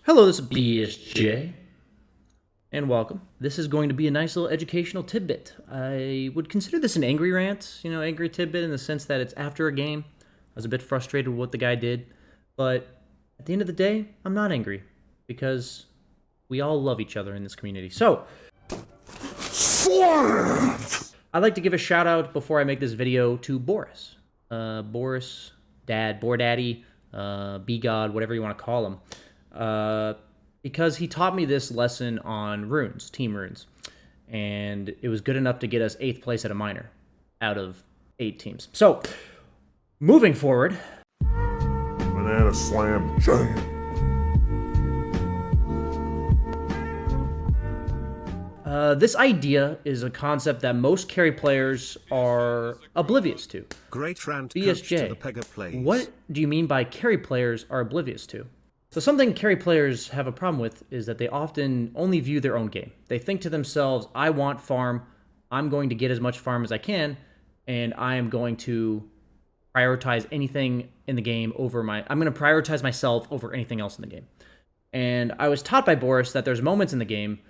Hello, this is BSJ, and welcome. This is going to be a nice little educational tidbit. I would consider this an angry rant, angry tidbit in the sense that it's after a game. I was a bit frustrated with what the guy did, but at the end of the day, I'm not angry because we all love each other in this community. So, I'd like to give a shout out before I make this video to Boris. Boris, Dad, Boar Daddy, B-God, whatever you want to call him. Because he taught me this lesson on runes, team runes, and it was good enough to get us 8th place at a minor out of 8 teams. So, moving forward. Banana slam jam. This idea is a concept that most carry players are oblivious to. Great rant, BSJ, to the Pega plays. What do you mean by carry players are oblivious to? So something carry players have a problem with is that they often only view their own game. They think to themselves, I want farm, I'm going to get as much farm as I can, and I am going to prioritize anything in the game over I'm going to prioritize myself over anything else in the game. And I was taught by Boris that there's moments in the game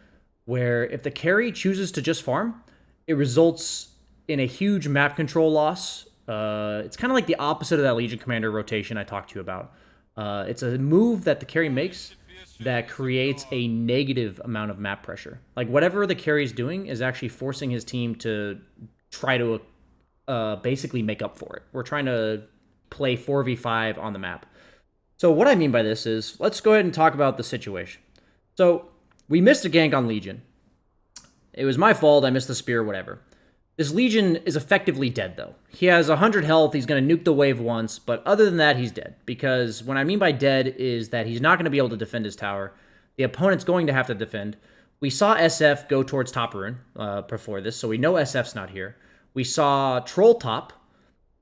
where if the carry chooses to just farm, it results in a huge map control loss. It's kind of like the opposite of that Legion Commander rotation I talked to you about. It's a move that the carry makes that creates a negative amount of map pressure. Like, whatever the carry is doing is actually forcing his team to try to basically make up for it. We're trying to play 4v5 on the map. So what I mean by this is, let's go ahead and talk about the situation. So, we missed a gank on Legion. It was my fault, I missed the spear, whatever. This Legion is effectively dead, though. He has 100 health, he's going to nuke the wave once, but other than that, he's dead. Because what I mean by dead is that he's not going to be able to defend his tower. The opponent's going to have to defend. We saw SF go towards top rune before this, so we know SF's not here. We saw Troll top,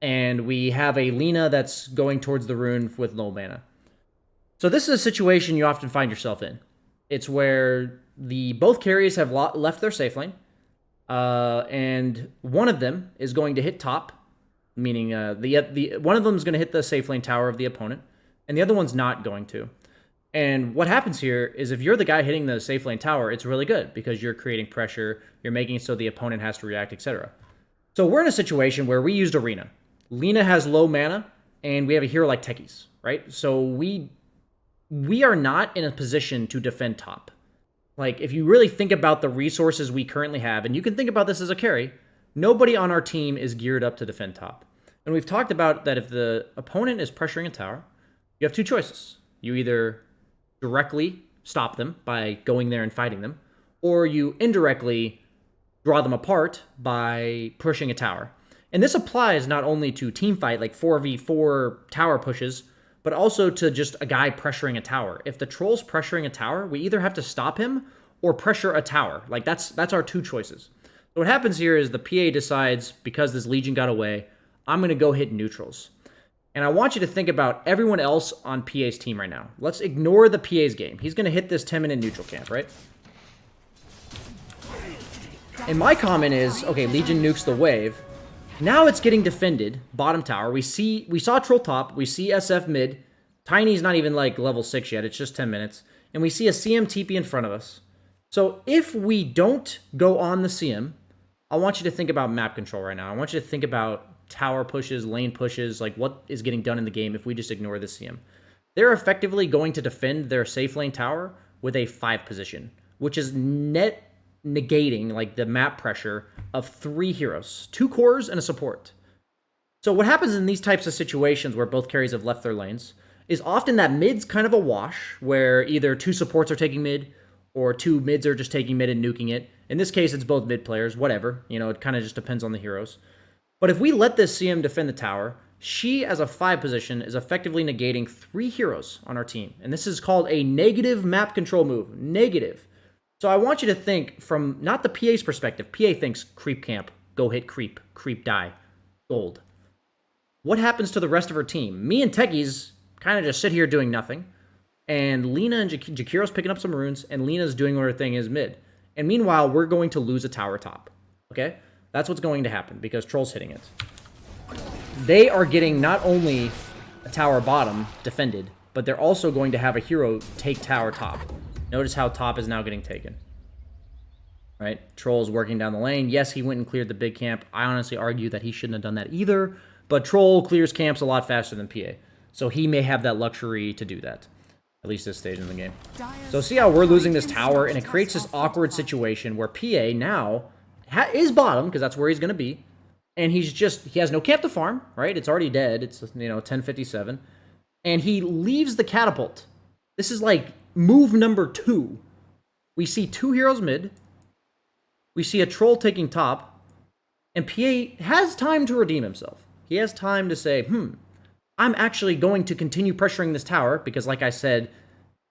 and we have a Lina that's going towards the rune with low mana. So this is a situation you often find yourself in. It's where both carriers have left their safe lane, and one of them is going to hit top, meaning one of them is going to hit the safe lane tower of the opponent, and the other one's not going to. And what happens here is if you're the guy hitting the safe lane tower, it's really good because you're creating pressure, you're making it so the opponent has to react, etc. So we're in a situation where we used Arena. Lina has low mana, and we have a hero like Techies, right? So we are not in a position to defend top. Like, if you really think about the resources we currently have, and you can think about this as a carry, nobody on our team is geared up to defend top. And we've talked about that if the opponent is pressuring a tower, you have two choices. You either directly stop them by going there and fighting them, or you indirectly draw them apart by pushing a tower. And this applies not only to team fight, like 4v4 tower pushes, but also to just a guy pressuring a tower. If the troll's pressuring a tower, we either have to stop him or pressure a tower. Like, that's our two choices. So what happens here is the PA decides, because this Legion got away, I'm going to go hit neutrals. And I want you to think about everyone else on PA's team right now. Let's ignore the PA's game. He's going to hit this 10-minute neutral camp, right? And my comment is, okay, Legion nukes the wave. Now it's getting defended, bottom tower. We saw Troll top, we see SF mid. Tiny's not even like level 6 yet, it's just 10 minutes. And we see a CM TP in front of us. So if we don't go on the CM, I want you to think about map control right now. I want you to think about tower pushes, lane pushes, like what is getting done in the game if we just ignore the CM. They're effectively going to defend their safe lane tower with a 5 position, which is negating like the map pressure of 3 heroes, 2 cores and a support. So what happens in these types of situations where both carries have left their lanes is often that mid's kind of a wash, where either 2 supports are taking mid or 2 mids are just taking mid and nuking it. In this case, it's both mid players, whatever. It kind of just depends on the heroes. But if we let this CM defend the tower, she as a 5 position is effectively negating 3 heroes on our team. And this is called a negative map control move. Negative. So I want you to think from not the PA's perspective. PA thinks creep camp, go hit creep, creep die, gold. What happens to the rest of her team? Me and Techies kind of just sit here doing nothing. And Lina and Jakiro's picking up some runes, and Lina's doing what her thing is mid. And meanwhile, we're going to lose a tower top. Okay? That's what's going to happen because Troll's hitting it. They are getting not only a tower bottom defended, but they're also going to have a hero take tower top. Notice how top is now getting taken. Right? Troll's working down the lane. Yes, he went and cleared the big camp. I honestly argue that he shouldn't have done that either, but Troll clears camps a lot faster than PA. So he may have that luxury to do that, at least this stage in the game. So see how we're losing this tower, and it creates this awkward situation where PA now is bottom, because that's where he's going to be, and he has no camp to farm, right? It's already dead. It's, 10:57, and he leaves the catapult. This is like move number 2. We see 2 heroes mid. We see a troll taking top, and PA has time to redeem himself. He has time to say, I'm actually going to continue pressuring this tower, because like I said,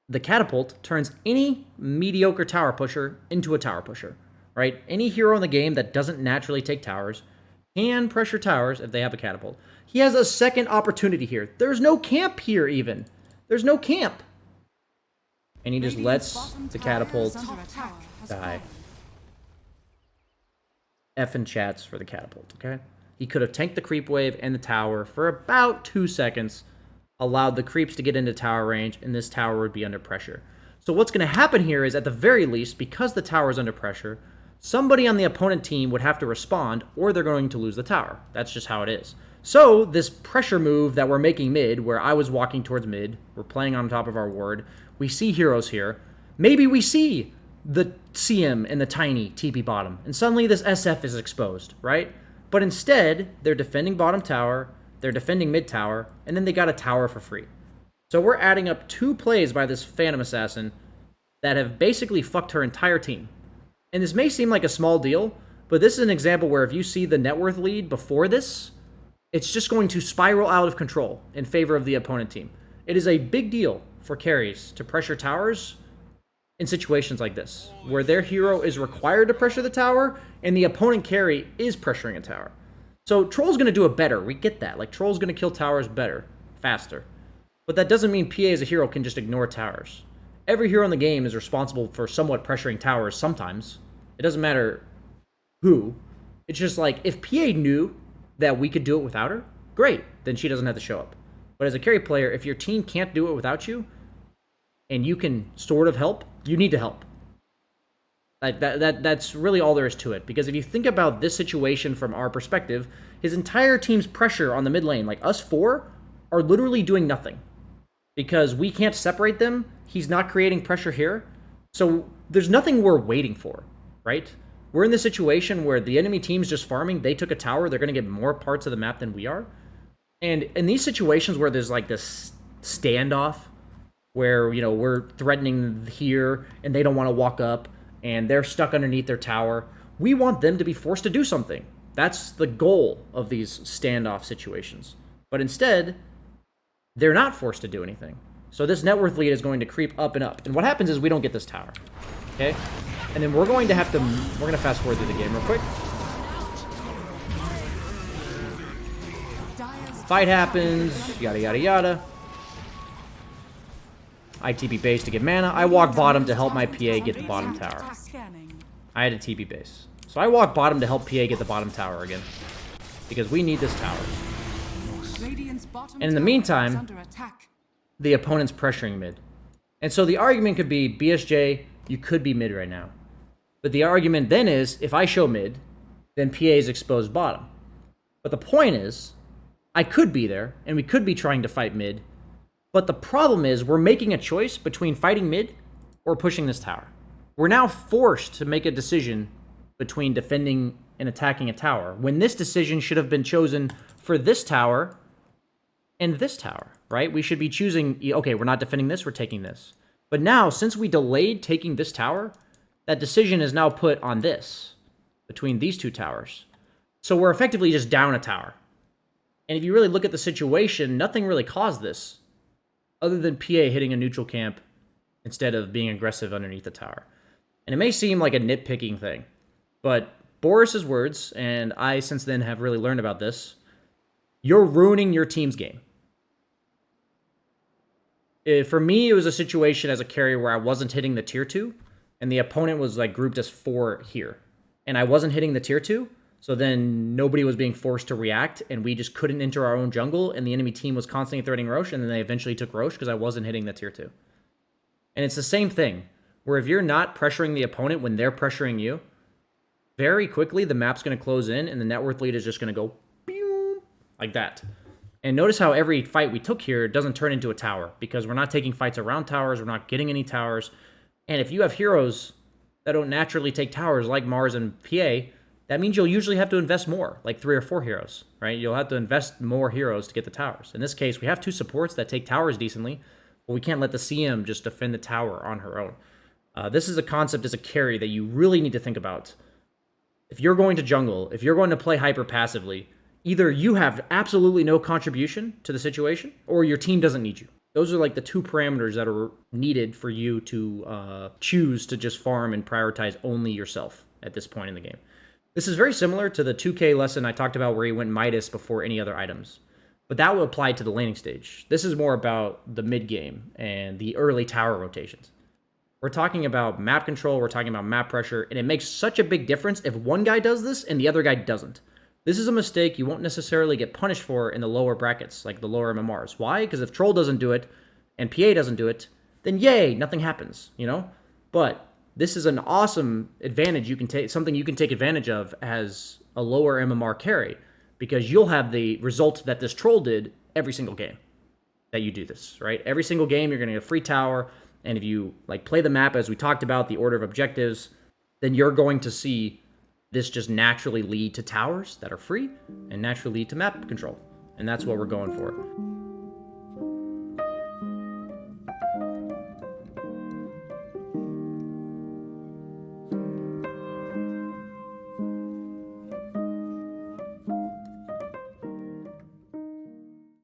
the catapult turns any mediocre tower pusher into a tower pusher, right? Any hero in the game that doesn't naturally take towers can pressure towers if they have a catapult. He has a second opportunity here. There's no camp here even. There's no camp. And he just lets the catapult die. Effing chats for the catapult, okay? He could have tanked the creep wave and the tower for about 2 seconds, allowed the creeps to get into tower range, and this tower would be under pressure. So what's going to happen here is, at the very least, because the tower is under pressure, somebody on the opponent team would have to respond, or they're going to lose the tower. That's just how it is. So this pressure move that we're making mid, where I was walking towards mid, we're playing on top of our ward, we see heroes here. Maybe we see the CM and the tiny TP bottom, and suddenly this SF is exposed, right? But instead, they're defending bottom tower, they're defending mid tower, and then they got a tower for free. So we're adding up 2 plays by this Phantom Assassin that have basically fucked her entire team. And this may seem like a small deal, but this is an example where if you see the net worth lead before this, it's just going to spiral out of control in favor of the opponent team. It is a big deal for carries to pressure towers in situations like this, where their hero is required to pressure the tower, and the opponent carry is pressuring a tower. So Troll's going to do it better. We get that. Like, Troll's going to kill towers better, faster. But that doesn't mean PA as a hero can just ignore towers. Every hero in the game is responsible for somewhat pressuring towers sometimes. It doesn't matter who. It's just like, if PA knew that we could do it without her, great, then she doesn't have to show up. But as a carry player, if your team can't do it without you, and you can sort of help, you need to help. Like that's really all there is to it. Because if you think about this situation from our perspective, his entire team's pressure on the mid lane, like us 4, are literally doing nothing. Because we can't separate them, he's not creating pressure here. So there's nothing we're waiting for, right? We're in this situation where the enemy team's just farming, they took a tower, they're going to get more parts of the map than we are. And in these situations where there's like this standoff, where, we're threatening here, and they don't want to walk up, and they're stuck underneath their tower, we want them to be forced to do something. That's the goal of these standoff situations. But instead, they're not forced to do anything. So this net worth lead is going to creep up and up. And what happens is we don't get this tower. Okay? And then we're going to fast forward through the game real quick. Fight happens, yada yada yada. I TP base to get mana. I walk bottom to help my PA get the bottom tower. I had a TP base. So I walk bottom to help PA get the bottom tower again. Because we need this tower. And in the meantime, the opponent's pressuring mid. And so the argument could be, BSJ, you could be mid right now. But the argument then is, if I show mid, then PA is exposed bottom. But the point is, I could be there, and we could be trying to fight mid. But the problem is, we're making a choice between fighting mid or pushing this tower. We're now forced to make a decision between defending and attacking a tower, when this decision should have been chosen for this tower and this tower, right? We should be choosing, okay, we're not defending this, we're taking this. But now, since we delayed taking this tower, that decision is now put on this, between these 2 towers. So we're effectively just down a tower. And if you really look at the situation, nothing really caused this, other than PA hitting a neutral camp instead of being aggressive underneath the tower. And it may seem like a nitpicking thing, but Boris's words, and I since then have really learned about this, you're ruining your team's game. For me, it was a situation as a carrier where I wasn't hitting the tier 2, and the opponent was like grouped as 4 here. And I wasn't hitting the tier 2, So then nobody was being forced to react, and we just couldn't enter our own jungle, and the enemy team was constantly threatening Rosh, and then they eventually took Rosh because I wasn't hitting the tier 2. And it's the same thing, where if you're not pressuring the opponent when they're pressuring you, very quickly the map's going to close in, and the net worth lead is just going to go pew, like that. And notice how every fight we took here doesn't turn into a tower, because we're not taking fights around towers, we're not getting any towers. And if you have heroes that don't naturally take towers like Mars and PA, that means you'll usually have to invest more, like 3 or 4 heroes, right? You'll have to invest more heroes to get the towers. In this case, we have 2 supports that take towers decently, but we can't let the CM just defend the tower on her own. This is a concept as a carry that you really need to think about. If you're going to jungle, if you're going to play hyper passively, either you have absolutely no contribution to the situation, or your team doesn't need you. Those are like the 2 parameters that are needed for you to choose to just farm and prioritize only yourself at this point in the game. This is very similar to the 2K lesson I talked about where he went Midas before any other items. But that will apply to the laning stage. This is more about the mid game and the early tower rotations. We're talking about map control, we're talking about map pressure, and it makes such a big difference if one guy does this and the other guy doesn't. This is a mistake you won't necessarily get punished for in the lower brackets, like the lower MMRs. Why? Because if Troll doesn't do it and PA doesn't do it, then yay, nothing happens, you know? But this is an awesome advantage you can take, something you can take advantage of as a lower MMR carry, because you'll have the result that this Troll did every single game that you do this, right? Every single game you're going to get a free tower, and if you like play the map as we talked about, the order of objectives, then you're going to see this just naturally lead to towers that are free and naturally lead to map control. And that's what we're going for.